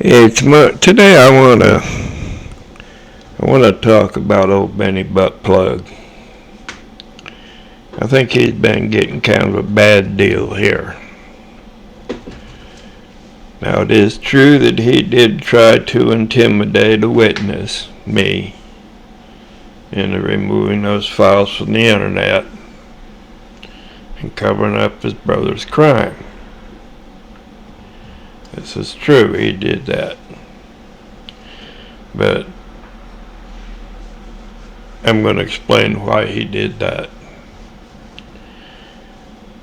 Today I wanna talk about old Benny Butt Plug. I think he's been getting kind of a bad deal here. Now it is true that he did try to intimidate a witness, me, into removing those files from the internet and covering up his brother's crime. This is true, he did that. But I'm going to explain why he did that.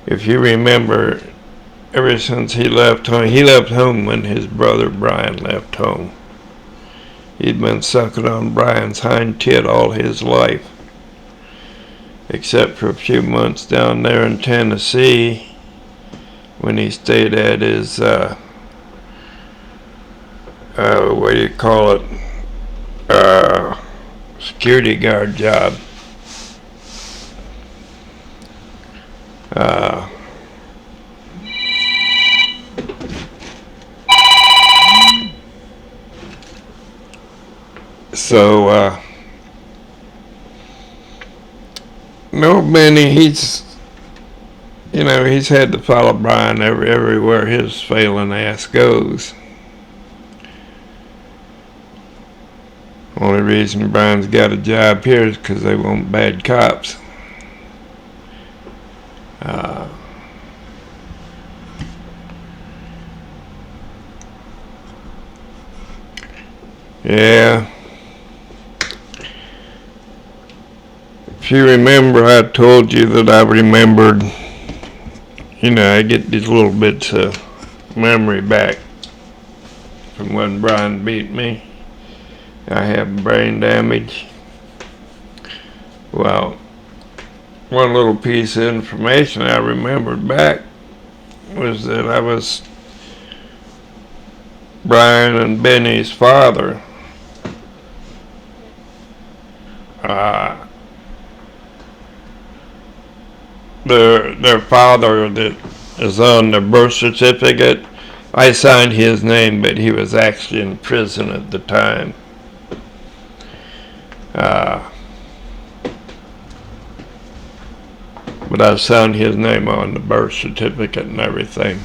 If you remember, ever since he left home when his brother Brian left home. He'd been sucking on Brian's hind tit all his life, except for a few months down there in Tennessee when he stayed at his, what do you call it, security guard job. No, Benny, he's had to follow Brian everywhere his failing ass goes. Only reason Brian's got a job here is because they want bad cops. Yeah. If you remember, I told you that I remembered, I get these little bits of memory back from when Brian beat me. I have brain damage. Well, one little piece of information I remembered back was that I was Brian and Benny's father. Their father that is on the birth certificate, I signed his name, but he was actually in prison at the time. But I signed his name on the birth certificate and everything.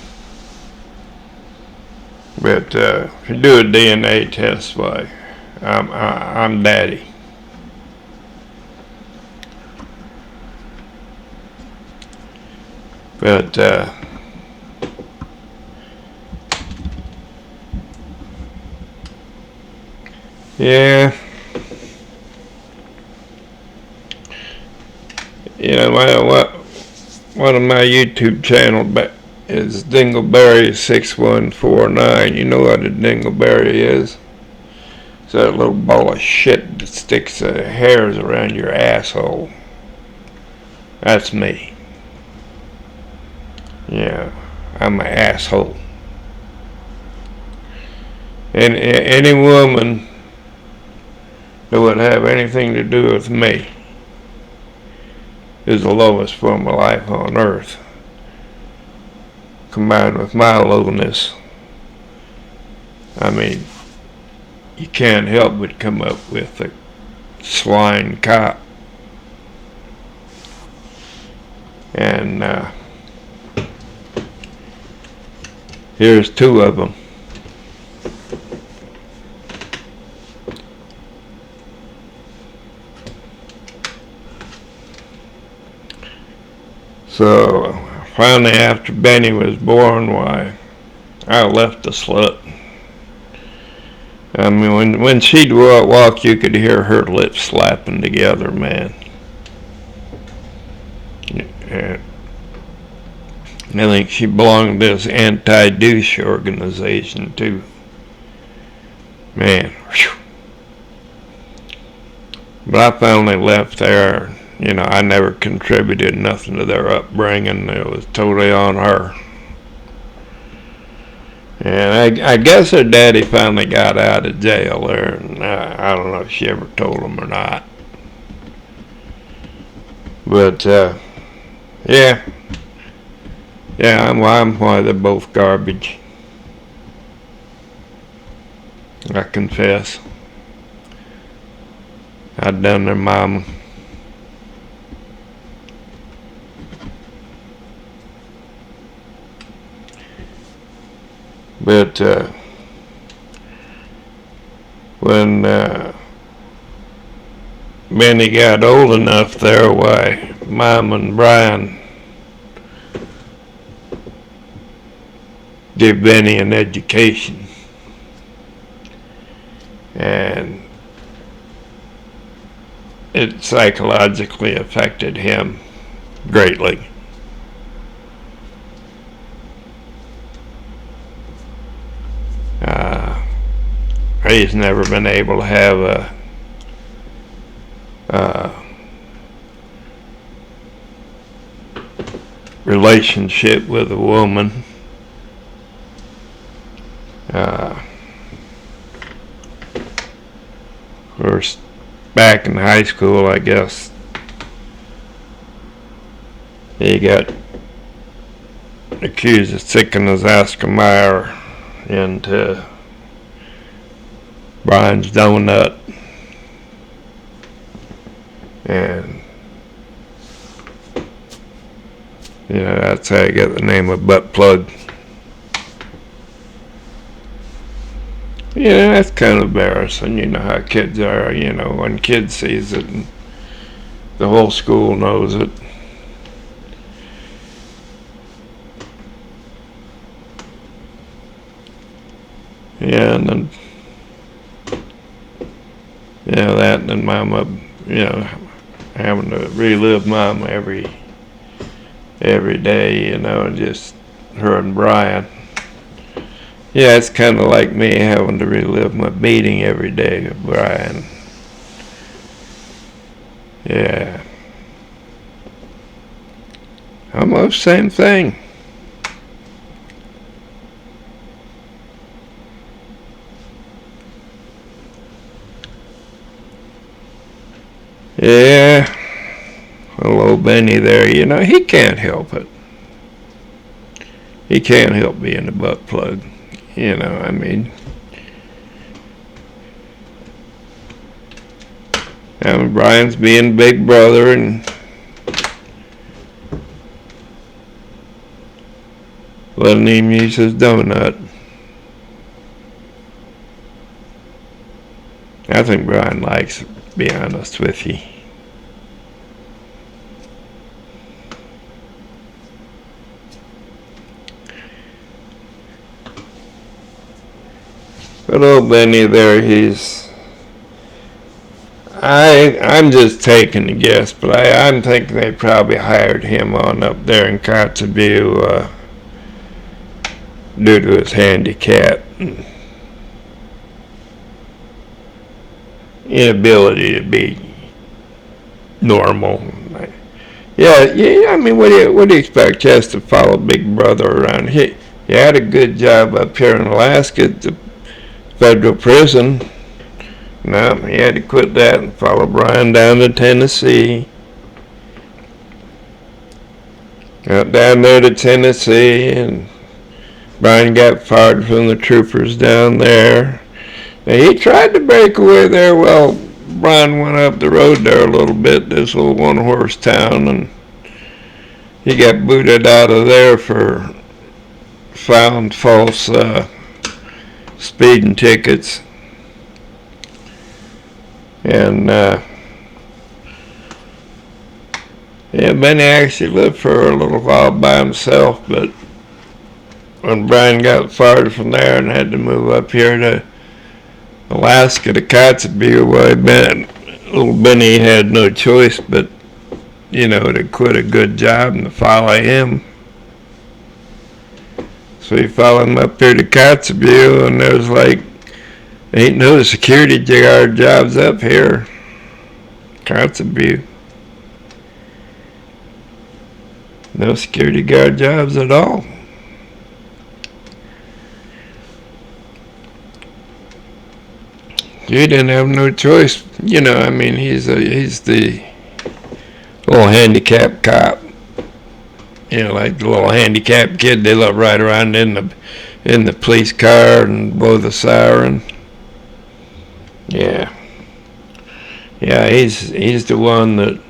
But if you do a DNA test, why, I'm daddy. But yeah, one of my YouTube channel is Dingleberry6149. You know what a dingleberry is? It's that little ball of shit that sticks hairs around your asshole. That's me. Yeah, I'm an asshole. And any woman that would have anything to do with me is the lowest form of life on earth. Combined with my lowness, I mean, you can't help but come up with a swine cop. And here's two of them. So finally, after Benny was born, why, I left the slut. I mean, when she'd walk, you could hear her lips slapping together, man. And I think she belonged to this anti-douche organization too. Man, whew. But I finally left there. I never contributed nothing to their upbringing. It was totally on her. And I guess her daddy finally got out of jail there, and I don't know if she ever told him or not. But yeah, I'm why they're both garbage. I confess. I'd done their mama. But when Benny got old enough there, why, Mom and Brian gave Benny an education. And it psychologically affected him greatly. He's never been able to have a relationship with a woman. Of course, back in high school, I guess, he got accused of sticking his Oscar Mayer into Brian's donut, and that's how I got the name of butt plug. That's kind of embarrassing. You know how kids are. When kids sees it, and the whole school knows it. Yeah, and then that, and then Mama, having to relive Mama every day, just her and Brian. Yeah, it's kind of like me having to relive my beating every day with Brian. Yeah. Almost same thing. Yeah, little Benny there, he can't help it. He can't help being a butt plug, Brian's being big brother and letting him use his donut. I think Brian likes it, to be honest with you. But old Benny there, I'm just taking a guess, but I'm thinking they probably hired him on up there in Kotzebue due to his handicap and inability to be normal. Yeah. What do you expect? He has to follow Big Brother around. He had a good job up here in Alaska at the federal prison. No, he had to quit that and follow Brian down to Tennessee. Got down there to Tennessee, and Brian got fired from the troopers down there. Now, he tried to break away there. Well, Brian went up the road there a little bit, this little one-horse town, and he got booted out of there for found false speeding tickets. And Benny actually lived for a little while by himself, but when Brian got fired from there and had to move up here to Alaska to Kotzebue, little Benny had no choice but, to quit a good job and to follow him. So he followed him up here to Kotzebue, and there was ain't no security guard jobs up here. Kotzebue. No security guard jobs at all. He didn't have no choice. He's the little handicapped cop. Like the little handicapped kid they let ride around in the police car and blow the siren. Yeah. Yeah, he's the one that,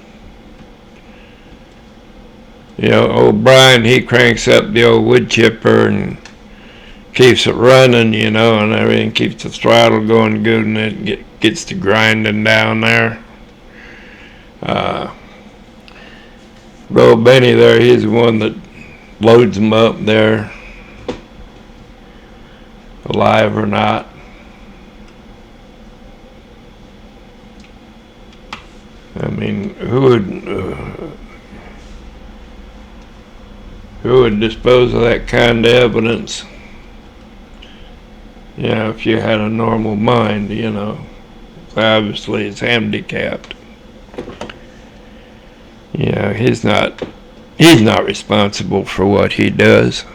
old Brian, he cranks up the old wood chipper and keeps it running, and everything, keeps the throttle going good, and it gets to grinding down there. Old Benny there, he's the one that loads them up there, alive or not. I mean, who would dispose of that kind of evidence? If you had a normal mind, obviously it's handicapped. He's not responsible for what he does.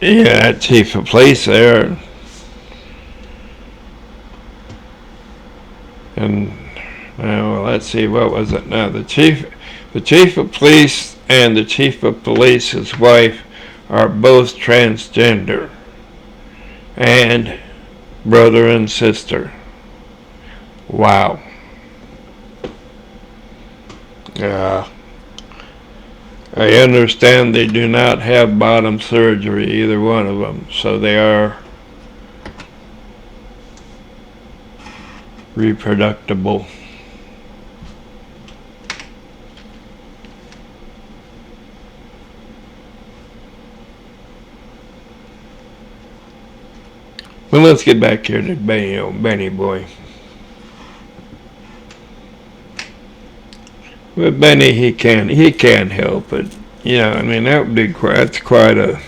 That chief of police there, and let's see, what was it now? The chief of police and the chief of police's wife are both transgender, and brother and sister. Wow. I understand they do not have bottom surgery, either one of them, so they are reproducible. Well, let's get back here to Benny boy. But Benny, he can't help it. That would be that's quite a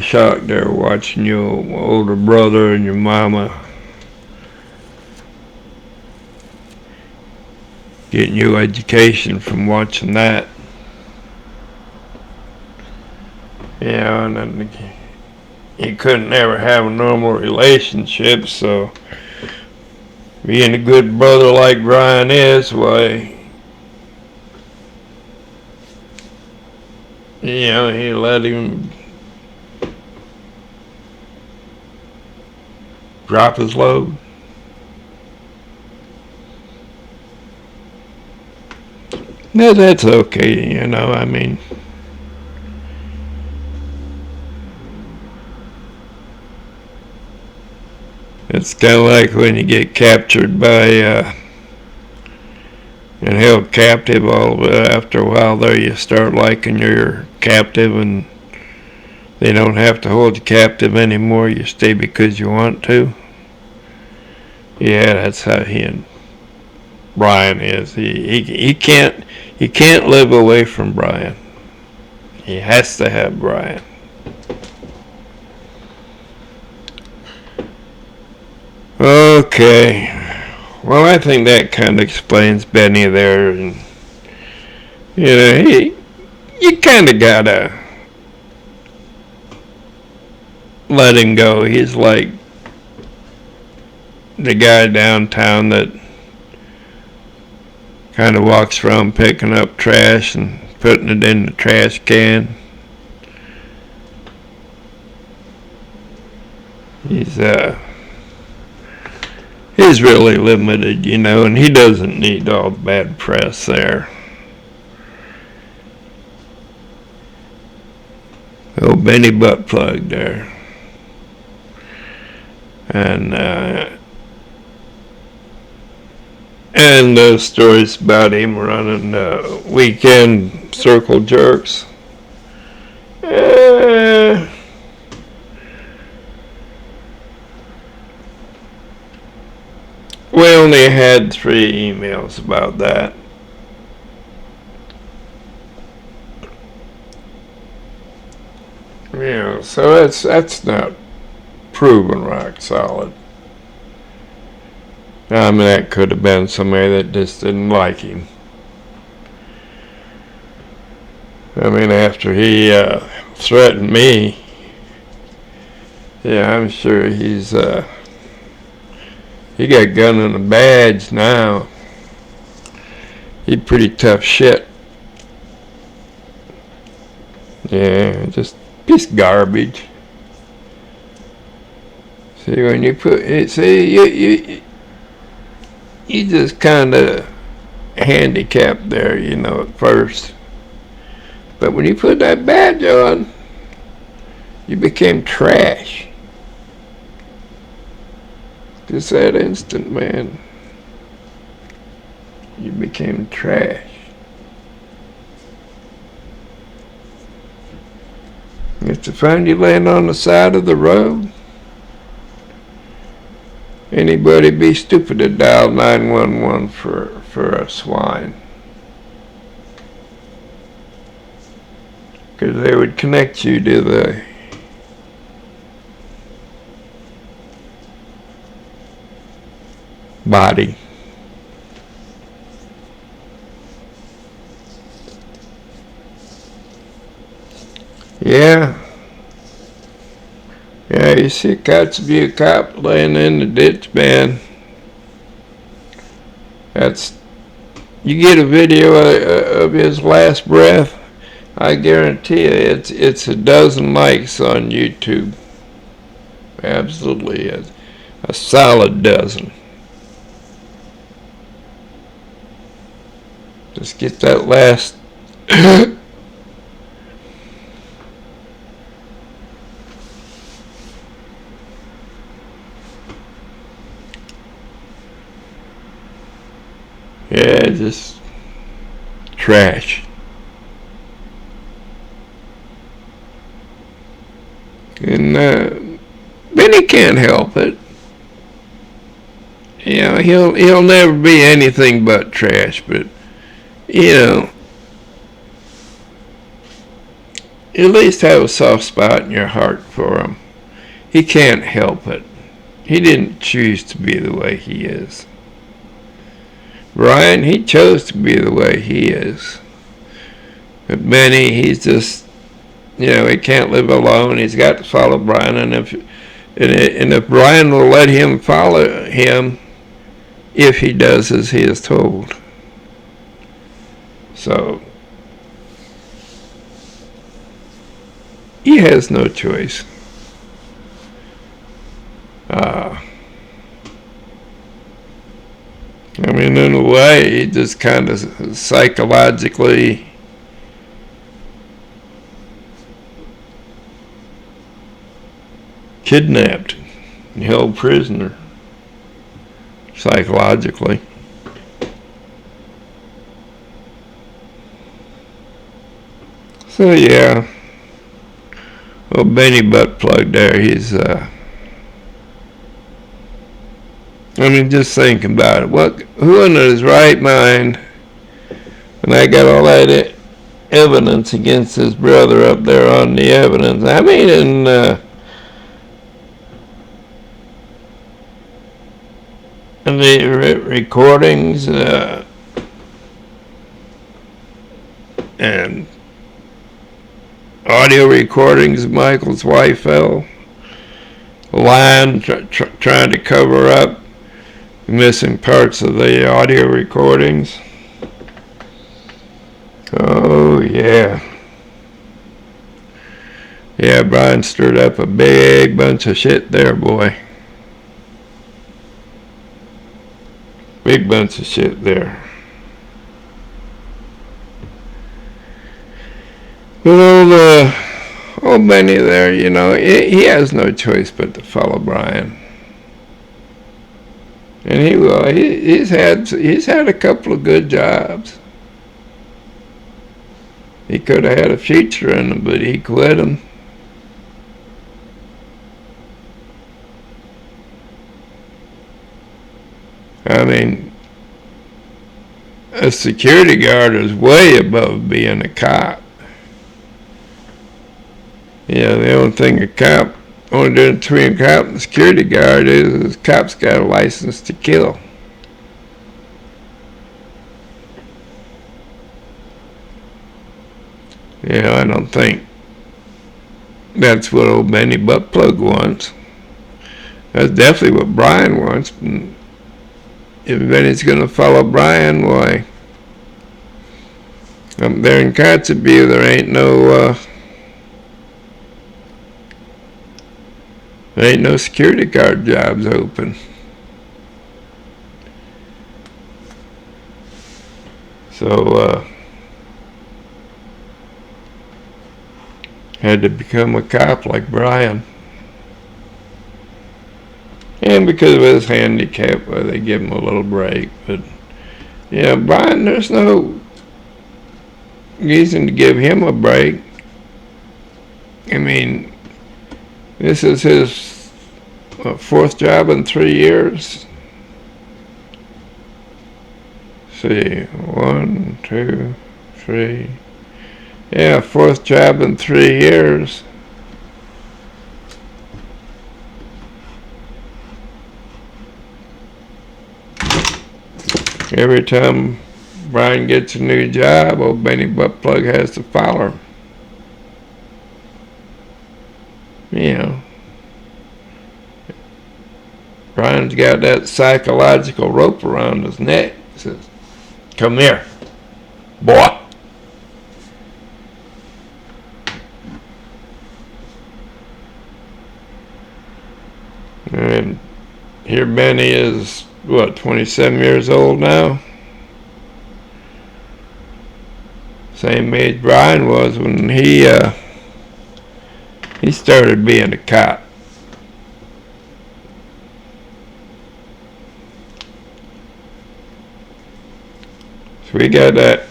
shock there, watching your older brother and your mama getting your education from watching that. And then you couldn't ever have a normal relationship, so being a good brother like Brian is, why, he let him drop his load. No, that's okay, it's kind of like when you get captured by and held captive. After a while there, you start liking your captive, and they don't have to hold you captive anymore. You stay because you want to. Yeah, that's how he and Brian is. He can't live away from Brian. He has to have Brian. Okay. Well, I think that kind of explains Benny there, and you kind of gotta let him go. He's like the guy downtown that kind of walks around picking up trash and putting it in the trash can. He's really limited, and he doesn't need all the bad press there. Oh, Benny butt plug there. And those stories about him running weekend circle jerks. We only had 3 emails about that. So that's not proven rock solid. That could have been somebody that just didn't like him. After he threatened me, I'm sure he's he got gun and a badge now. He's pretty tough shit. Yeah, just piece of garbage. See, when you put it, see, you just kind of handicapped there, you know, at first. But when you put that badge on, you became trash. Just that instant, man. You became trash. If they find you laying on the side of the road, anybody be stupid to dial 911 for a swine. Because they would connect you to the body. Yeah. Yeah, you see Kotzebue cop laying in the ditch, man. You get a video of his last breath, I guarantee you it's a dozen likes on YouTube. Absolutely, a solid dozen. Just get that last yeah, just trash. And then he can't help it. You know, he'll never be anything but trash, but you know, at least have a soft spot in your heart for him. He can't help it. He didn't choose to be the way he is. Brian, he chose to be the way he is. But Benny, he's just, you know, he can't live alone. He's got to follow Brian, and if Brian will let him follow him, if he does as he is told. So he has no choice. I mean, in a way, he just kind of psychologically kidnapped and held prisoner psychologically. So yeah, well, Benny Buttplug there, he's I mean, just think about it. Who in his right mind, when I got all that evidence against his brother up there on the evidence, I mean, in the recordings and audio recordings of Michael's wife fell, lying, trying to cover up missing parts of the audio recordings. Oh yeah. Yeah, Brian stirred up a big bunch of shit there, boy. Big bunch of shit there. But old Benny there, you know, he has no choice but to follow Brian. And he will. He's had a couple of good jobs. He could have had a future in them, but he quit them. I mean, a security guard is way above being a cop. You know, the only thing only difference between a cop and a security guard is the cop's got a license to kill. You know, I don't think that's what old Benny Buttplug wants. That's definitely what Brian wants. If Benny's going to follow Brian, why, Up there in Kotzebue, there ain't no security guard jobs open. So had to become a cop like Brian. And because of his handicap, well, they give him a little break. But yeah, Brian, there's no reason to give him a break. I mean, this is his fourth job in 3 years. See, 1, 2, 3. Yeah, fourth job in 3 years. Every time Brian gets a new job, old Benny Buttplug has to follow him. You know, Brian's got that psychological rope around his neck. He says, "Come here, boy." And here Benny is, what, 27 years old now? Same age Brian was when he started being a cop. So we got that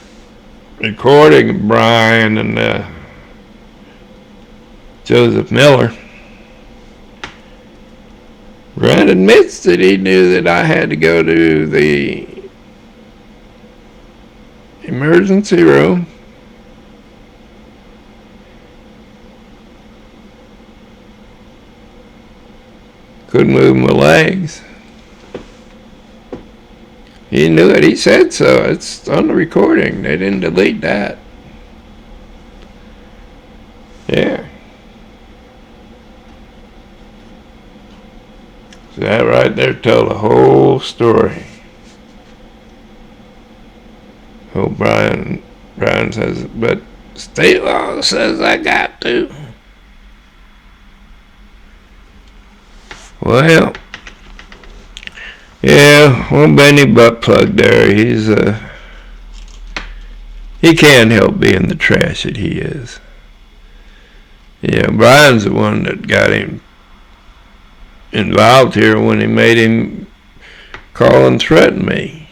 recording of Brian and Joseph Miller. Brian admits that he knew that I had to go to the emergency room. Couldn't move my legs. He knew it. He said so. It's on the recording. They didn't delete that. Yeah. So that right there told the whole story. Oh, Brian says, but state law says I got to. Well, yeah, well, Benny Buttplug there, he can't help being the trash that he is. Yeah, Brian's the one that got him involved here when he made him call and threaten me.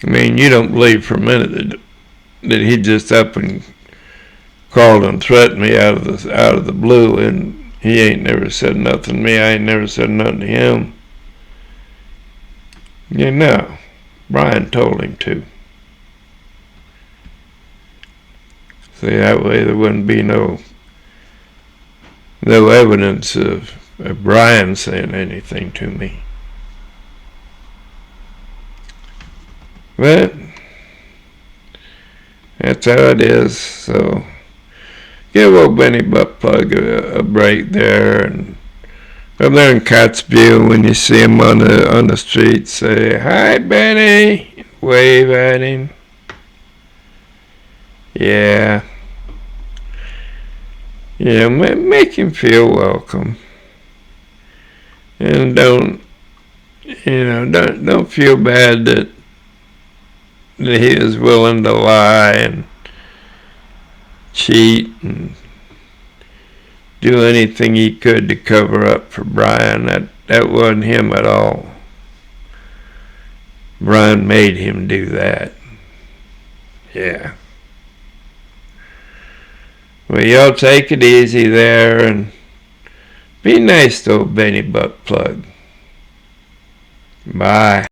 I mean, you don't believe for a minute that he just up and called and threatened me out of the blue, and he ain't never said nothing to me. I ain't never said nothing to him. You know, Brian told him to. See, that way there wouldn't be no evidence of Brian saying anything to me. But that's how it is. So give old Benny Buttplug a break there, and up there in Kotzebue, when you see him on the street, say, "Hi, Benny," wave at him. Yeah, make him feel welcome, and don't feel bad that he is willing to lie and cheat and do anything he could to cover up for Brian. That wasn't him at all. Brian made him do that. Yeah. Well, y'all take it easy there and be nice to old Benny Buttplug. Bye.